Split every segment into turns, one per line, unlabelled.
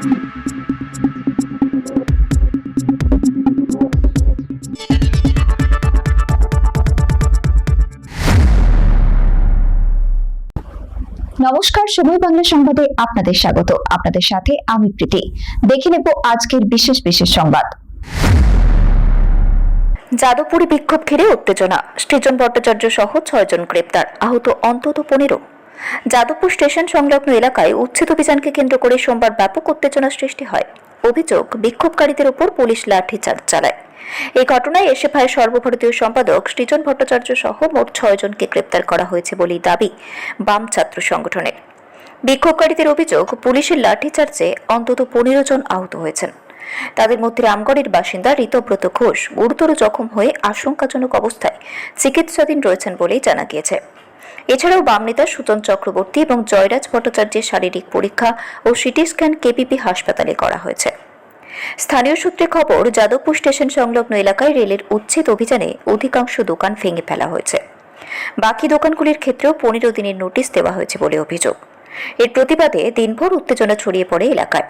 নমস্কার, সময় বাংলা সংবাদে আপনাদের স্বাগত। আপনাদের সাথে আমি প্রীতি। দেখে নেব আজকের বিশেষ সংবাদ।
যাদবপুরে বিক্ষোভ ঘিরে উত্তেজনা, সৃজন ভট্টাচার্য সহ 6 জন গ্রেপ্তার, আহত অন্তত 15। যাদবপুর স্টেশন সংলগ্ন এলাকায় উচ্ছেদ অভিযানকে কেন্দ্র করে সোমবার ব্যাপক উত্তেজনা সৃষ্টি হয়। অভিযোগ, বিক্ষোভকারীদের উপর পুলিশ লাঠিচার্জ চালায়। এই ঘটনায় এসএফআইয়ের সর্বভারতীয় সম্পাদক সৃজন ভট্টাচার্য সহ মোট 6 জনকে গ্রেপ্তার করা হয়েছে বলেই দাবি বাম ছাত্র সংগঠনের। বিক্ষোভকারীদের অভিযোগ, পুলিশের লাঠিচার্জে অন্তত 15 জন আহত হয়েছেন। তাদের মধ্যে রামগড়ের বাসিন্দা ঋতব্রত ঘোষ গুরুতর জখম হয়ে আশঙ্কাজনক অবস্থায় চিকিৎসাধীন রয়েছেন বলেই জানা গিয়েছে। এছাড়াও বাম নেতা সুজন চক্রবর্তী এবং জয়রাজ ভট্টাচার্যের শারীরিক পরীক্ষা ও সিটি স্ক্যান কেপিপি হাসপাতালে করা হয়েছে। স্থানীয় সূত্রে খবর, যাদবপুর স্টেশন সংলগ্ন এলাকায় রেলের উচ্ছেদ অভিযানে অধিকাংশ দোকান ভেঙে ফেলা হয়েছে। বাকি দোকানগুলির ক্ষেত্রেও 15 দিনের নোটিশ দেওয়া হয়েছে বলে অভিযোগ। এর প্রতিবাদে দিনভর উত্তেজনা ছড়িয়ে পড়ে এলাকায়।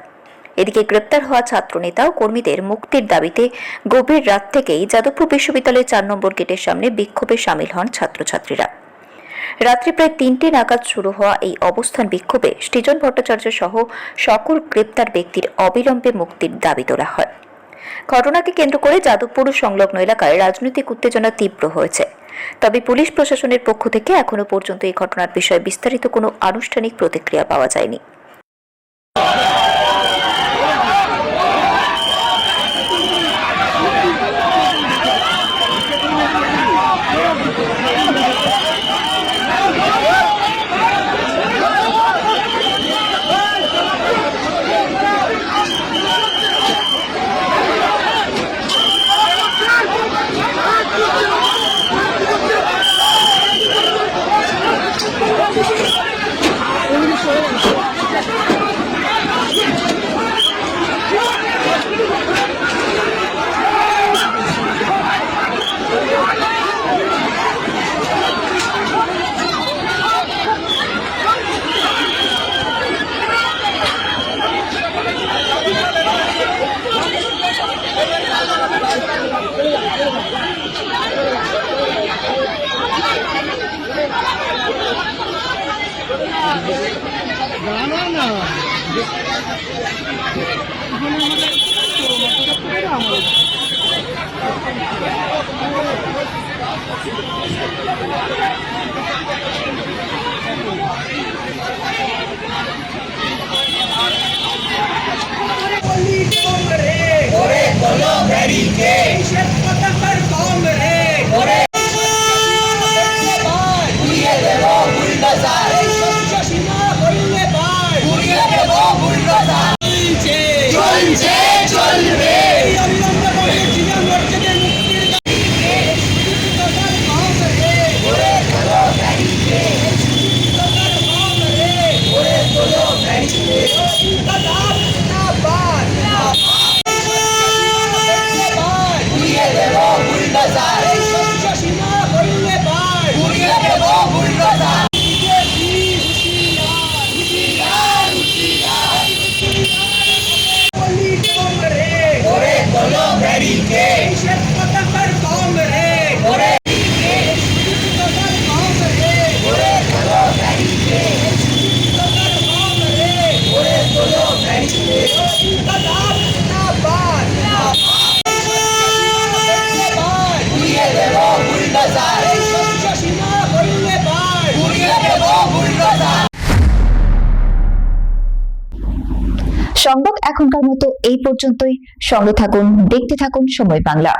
এদিকে গ্রেপ্তার হওয়া ছাত্র নেতা ও কর্মীদের মুক্তির দাবিতে গভীর রাত থেকেই যাদবপুর বিশ্ববিদ্যালয়ের 4 নম্বর গেটের সামনে বিক্ষোভে সামিল হন ছাত্রছাত্রীরা। রাত্রি প্রায় 3টে নাগাদ শুরু হওয়া এই অবস্থান বিক্ষোভে সৃজন ভট্টাচার্য সহ সকল গ্রেপ্তার ব্যক্তির অবিলম্বে মুক্তির দাবি তোলা হয়। ঘটনাকে কেন্দ্র করে যাদবপুর সংলগ্ন এলাকায় রাজনৈতিক উত্তেজনা তীব্র হয়েছে। তবে পুলিশ প্রশাসনের পক্ষ থেকে এখনো পর্যন্ত এই ঘটনার বিষয়ে বিস্তারিত কোনো আনুষ্ঠানিক প্রতিক্রিয়া পাওয়া যায়নি।
সংবাদ এখনকার মতো এই পর্যন্তই। সঙ্গে থাকুন, দেখতে থাকুন সময় বাংলা।